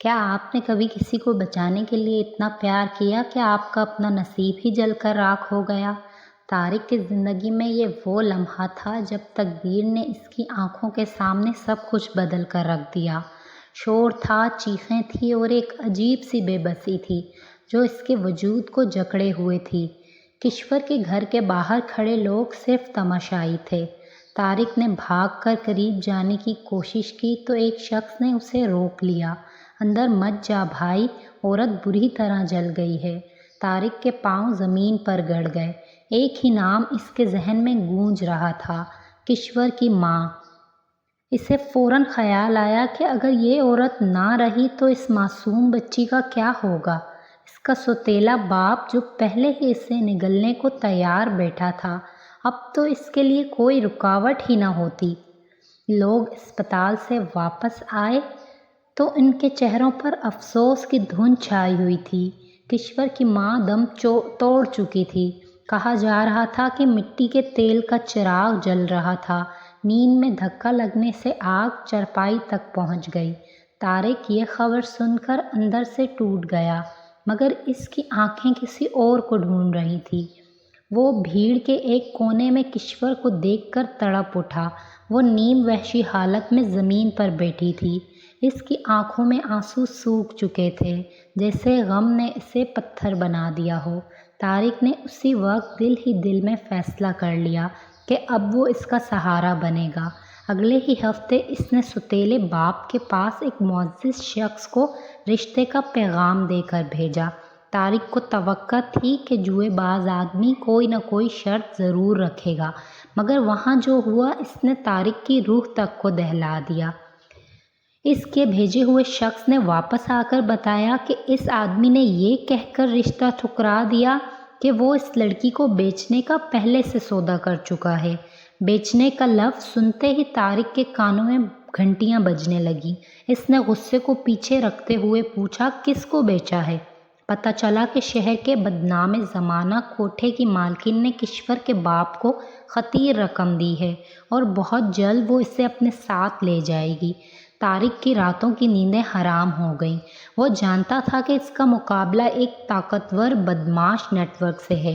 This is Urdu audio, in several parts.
کیا آپ نے کبھی کسی کو بچانے کے لیے اتنا پیار کیا کہ آپ کا اپنا نصیب ہی جل کر راکھ ہو گیا؟ طارق کی زندگی میں یہ وہ لمحہ تھا جب تقدیر نے اس کی آنکھوں کے سامنے سب کچھ بدل کر رکھ دیا۔ شور تھا، چیخیں تھیں اور ایک عجیب سی بے بسی تھی جو اس کے وجود کو جکڑے ہوئے تھی۔ کشور کے گھر کے باہر کھڑے لوگ صرف تماشائی تھے۔ طارق نے بھاگ کر قریب جانے کی کوشش کی تو ایک شخص نے اسے روک لیا۔ اندر مت جا بھائی، عورت بری طرح جل گئی ہے۔ طارق کے پاؤں زمین پر گڑ گئے۔ ایک ہی نام اس کے ذہن میں گونج رہا تھا، کشور کی ماں۔ اسے فوراً خیال آیا کہ اگر یہ عورت نہ رہی تو اس معصوم بچی کا کیا ہوگا؟ اس کا سوتیلا باپ جو پہلے ہی اسے نگلنے کو تیار بیٹھا تھا، اب تو اس کے لیے کوئی رکاوٹ ہی نہ ہوتی۔ لوگ اسپتال سے واپس آئے تو ان کے چہروں پر افسوس کی دھند چھائی ہوئی تھی۔ کشور کی ماں دم توڑ چکی تھی۔ کہا جا رہا تھا کہ مٹی کے تیل کا چراغ جل رہا تھا۔ نیند میں دھکا لگنے سے آگ چارپائی تک پہنچ گئی۔ طارق یہ خبر سن کر اندر سے ٹوٹ گیا، مگر اس کی آنکھیں کسی اور کو ڈھونڈ رہی تھیں۔ وہ بھیڑ کے ایک کونے میں کشور کو دیکھ کر تڑپ اٹھا۔ وہ نیم وحشی حالت میں زمین پر بیٹھی تھی۔ اس کی آنکھوں میں آنسو سوکھ چکے تھے، جیسے غم نے اسے پتھر بنا دیا ہو۔ طارق نے اسی وقت دل ہی دل میں فیصلہ کر لیا کہ اب وہ اس کا سہارا بنے گا۔ اگلے ہی ہفتے اس نے سوتیلے باپ کے پاس ایک معزز شخص کو رشتے کا پیغام دے کر بھیجا۔ طارق کو توقع تھی کہ جوئے باز آدمی کوئی نہ کوئی شرط ضرور رکھے گا، مگر وہاں جو ہوا اس نے طارق کی روح تک کو دہلا دیا۔ اس کے بھیجے ہوئے شخص نے واپس آ کر بتایا کہ اس آدمی نے یہ کہہ کر رشتہ ٹھکرا دیا کہ وہ اس لڑکی کو بیچنے کا پہلے سے سودا کر چکا ہے۔ بیچنے کا لفظ سنتے ہی طارق کے کانوں میں گھنٹیاں بجنے لگیں۔ اس نے غصے کو پیچھے رکھتے ہوئے پوچھا، کس کو بیچا ہے؟ پتہ چلا کہ شہر کے بدنام زمانہ کوٹھے کی مالکن نے کشور کے باپ کو خطیر رقم دی ہے اور بہت جلد وہ اسے اپنے ساتھ لے جائے گی۔ طارق کی راتوں کی نیندیں حرام ہو گئیں۔ وہ جانتا تھا کہ اس کا مقابلہ ایک طاقتور بدمعاش نیٹ ورک سے ہے۔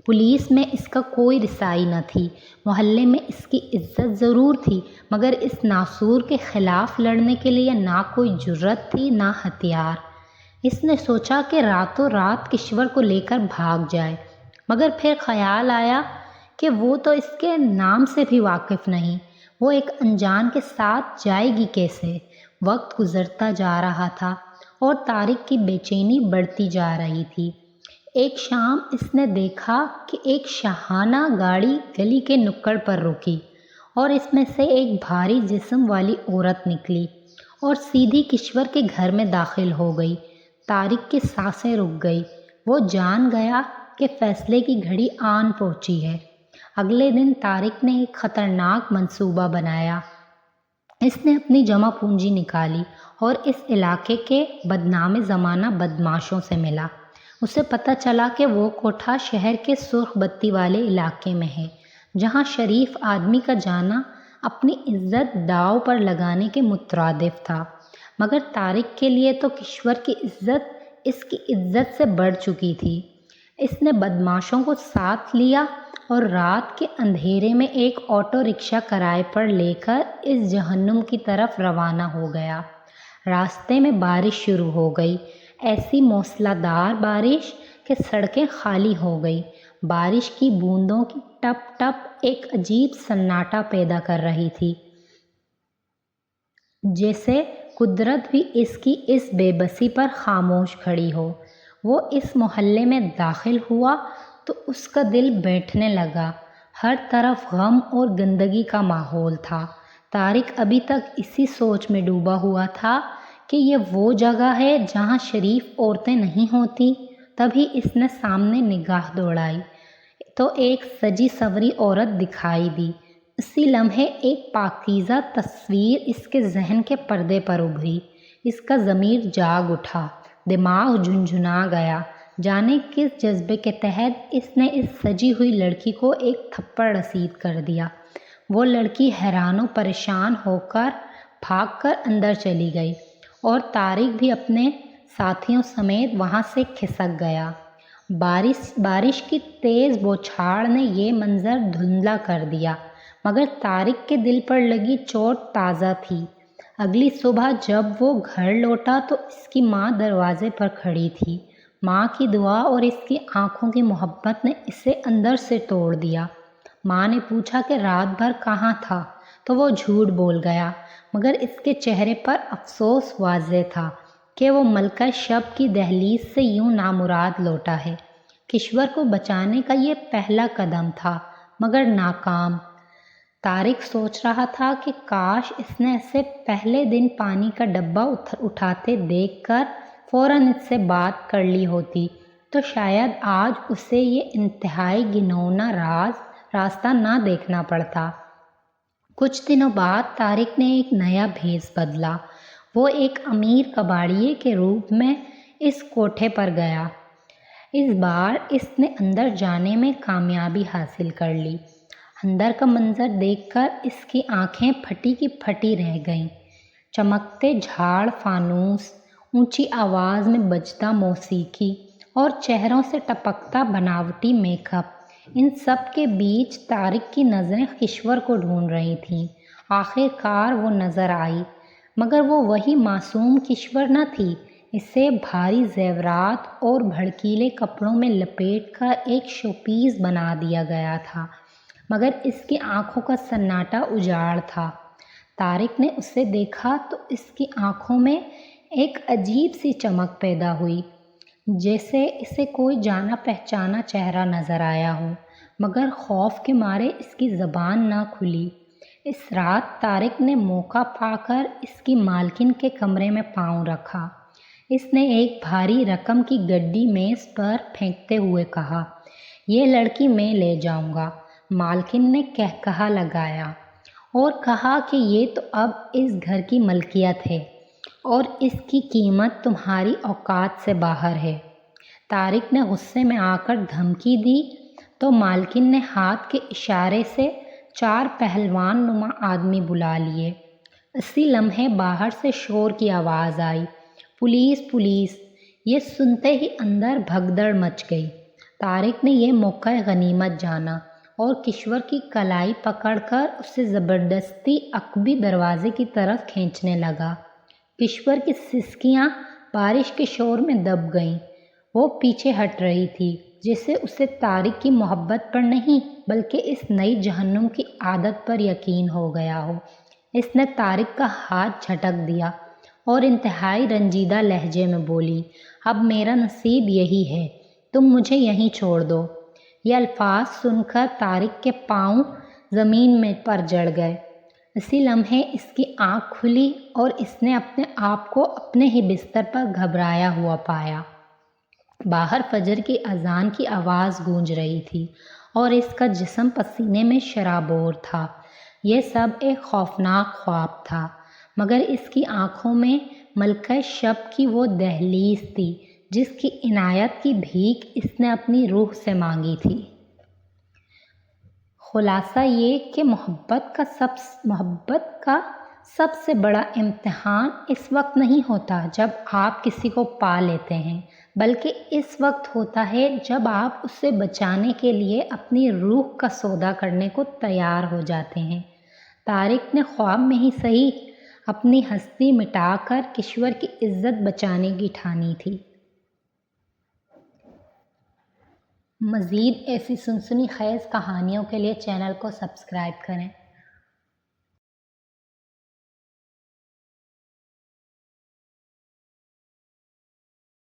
پولیس میں اس کا کوئی رسائی نہ تھی، محلے میں اس کی عزت ضرور تھی، مگر اس ناسور کے خلاف لڑنے کے لیے نہ کوئی جرأت تھی نہ ہتھیار۔ اس نے سوچا کہ راتوں رات کشور کو لے کر بھاگ جائے، مگر پھر خیال آیا کہ وہ تو اس کے نام سے بھی واقف نہیں۔ وہ ایک انجان کے ساتھ جائے گی کیسے؟ وقت گزرتا جا رہا تھا اور طارق کی بے چینی بڑھتی جا رہی تھی۔ ایک شام اس نے دیکھا کہ ایک شاہانہ گاڑی گلی کے نکڑ پر رکی اور اس میں سے ایک بھاری جسم والی عورت نکلی اور سیدھی کشور کے گھر میں داخل ہو گئی۔ طارق کی سانسیں رک گئی۔ وہ جان گیا کہ فیصلے کی گھڑی آن پہنچی ہے۔ اگلے دن طارق نے ایک خطرناک منصوبہ بنایا۔ اس نے اپنی جمع پونجی نکالی اور اس علاقے کے بدنام زمانہ بدمعاشوں سے ملا۔ اسے پتہ چلا کہ وہ کوٹھا شہر کے سرخ بتی والے علاقے میں ہے، جہاں شریف آدمی کا جانا اپنی عزت داؤ پر لگانے کے مترادف تھا۔ مگر طارق کے لیے تو کشور کی عزت اس کی عزت سے بڑھ چکی تھی۔ اس نے بدمعاشوں کو ساتھ لیا اور رات کے اندھیرے میں ایک آٹو رکشہ کرائے پر لے کر اس جہنم کی طرف روانہ ہو گیا۔ راستے میں بارش شروع ہو گئی، ایسی موسلا دھار بارش کہ سڑکیں خالی ہو گئی۔ بارش کی بوندوں کی ٹپ ٹپ ایک عجیب سناٹا پیدا کر رہی تھی، جیسے قدرت بھی اس کی اس بے بسی پر خاموش کھڑی ہو۔ وہ اس محلے میں داخل ہوا تو اس کا دل بیٹھنے لگا۔ ہر طرف غم اور گندگی کا ماحول تھا۔ طارق ابھی تک اسی سوچ میں ڈوبا ہوا تھا کہ یہ وہ جگہ ہے جہاں شریف عورتیں نہیں ہوتی۔ تبھی اس نے سامنے نگاہ دوڑائی تو ایک سجی سنوری عورت دکھائی دی۔ اسی لمحے ایک پاکیزہ تصویر اس کے ذہن کے پردے پر ابھری۔ اس کا ضمیر جاگ اٹھا، دماغ جھنجھنا گیا۔ جانے کس جذبے کے تحت اس نے اس سجی ہوئی لڑکی کو ایک تھپڑ رسید کر دیا۔ وہ لڑکی حیران و پریشان ہو کر بھاگ کر اندر چلی گئی اور طارق بھی اپنے ساتھیوں سمیت وہاں سے کھسک گیا۔ بارش کی تیز بوچھاڑ نے یہ منظر دھندلا کر دیا، مگر طارق کے دل پر لگی چوٹ تازہ تھی۔ اگلی صبح جب وہ گھر لوٹا تو اس کی ماں دروازے پر کھڑی تھی۔ ماں کی دعا اور اس کی آنکھوں کی محبت نے اسے اندر سے توڑ دیا۔ ماں نے پوچھا کہ رات بھر کہاں تھا تو وہ جھوٹ بول گیا، مگر اس کے چہرے پر افسوس واضح تھا کہ وہ ملکہ شب کی دہلیز سے یوں نامراد لوٹا ہے۔ کشور کو بچانے کا یہ پہلا قدم تھا، مگر ناکام۔ طارق سوچ رہا تھا کہ کاش اس نے اسے پہلے دن پانی کا ڈبہ اٹھاتے دیکھ کر فوراً اس سے بات کر لی ہوتی تو شاید آج اسے یہ انتہائی گھناؤنا راستہ نہ دیکھنا پڑتا۔ کچھ دنوں بعد طارق نے ایک نیا بھیس بدلا۔ وہ ایک امیر کباڑیے کے روپ میں اس کوٹھے پر گیا۔ اس بار اس نے اندر جانے میں کامیابی حاصل کر لی۔ اندر کا منظر دیکھ کر اس کی آنکھیں پھٹی کی پھٹی رہ گئیں۔ چمکتے جھاڑ فانوس، اونچی آواز میں بجتا موسیقی اور چہروں سے ٹپکتا بناوٹی میک اپ، ان سب کے بیچ طارق کی نظریں کشور کو ڈھونڈ رہی تھیں۔ آخر کار وہ نظر آئی، مگر وہ وہی معصوم کشور نہ تھی۔ اسے بھاری زیورات اور بھڑکیلے کپڑوں میں لپیٹ کر ایک شو پیس بنا دیا گیا تھا، مگر اس کی آنکھوں کا سناٹا اجاڑ تھا۔ طارق نے اسے دیکھا تو اس کی آنکھوں میں ایک عجیب سی چمک پیدا ہوئی، جیسے اسے کوئی جانا پہچانا چہرہ نظر آیا ہو، مگر خوف کے مارے اس کی زبان نہ کھلی۔ اس رات طارق نے موقع پا کر اس کی مالکن کے کمرے میں پاؤں رکھا۔ اس نے ایک بھاری رقم کی گڈی میز پر پھینکتے ہوئے کہا، یہ لڑکی میں لے جاؤں گا۔ مالکن نے کہا لگایا اور کہا کہ یہ تو اب اس گھر کی ملکیت ہے اور اس کی قیمت تمہاری اوقات سے باہر ہے۔ طارق نے غصے میں آ کر دھمکی دی تو مالکن نے ہاتھ کے اشارے سے 4 پہلوان نما آدمی بلا لیے۔ اسی لمحے باہر سے شور کی آواز آئی، پولیس پولیس! یہ سنتے ہی اندر بھگدڑ مچ گئی۔ طارق نے یہ موقع غنیمت جانا اور کشور کی کلائی پکڑ کر اسے زبردستی عقبی دروازے کی طرف کھینچنے لگا۔ کشور کی سسکیاں بارش کے شور میں دب گئیں۔ وہ پیچھے ہٹ رہی تھی، جیسے اسے طارق کی محبت پر نہیں بلکہ اس نئی جہنم کی عادت پر یقین ہو گیا ہو۔ اس نے طارق کا ہاتھ جھٹک دیا اور انتہائی رنجیدہ لہجے میں بولی، اب میرا نصیب یہی ہے، تم مجھے یہیں چھوڑ دو۔ یہ الفاظ سن کر طارق کے پاؤں زمین میں پر جڑ گئے۔ اسی لمحے اس کی آنکھ کھلی اور اس نے اپنے آپ کو اپنے ہی بستر پر گھبرایا ہوا پایا۔ باہر فجر کی اذان کی آواز گونج رہی تھی اور اس کا جسم پسینے میں شرابور تھا۔ یہ سب ایک خوفناک خواب تھا، مگر اس کی آنکھوں میں ملکہ شب کی وہ دہلیز تھی جس کی عنایت کی بھیک اس نے اپنی روح سے مانگی تھی۔ خلاصہ یہ کہ محبت کا سب سے بڑا امتحان اس وقت نہیں ہوتا جب آپ کسی کو پا لیتے ہیں، بلکہ اس وقت ہوتا ہے جب آپ اسے بچانے کے لیے اپنی روح کا سودا کرنے کو تیار ہو جاتے ہیں۔ طارق نے خواب میں ہی صحیح اپنی ہستی مٹا کر کشور کی عزت بچانے کی ٹھانی تھی۔ مزید ایسی سنسنی خیز کہانیوں کے لیے چینل کو سبسکرائب کریں۔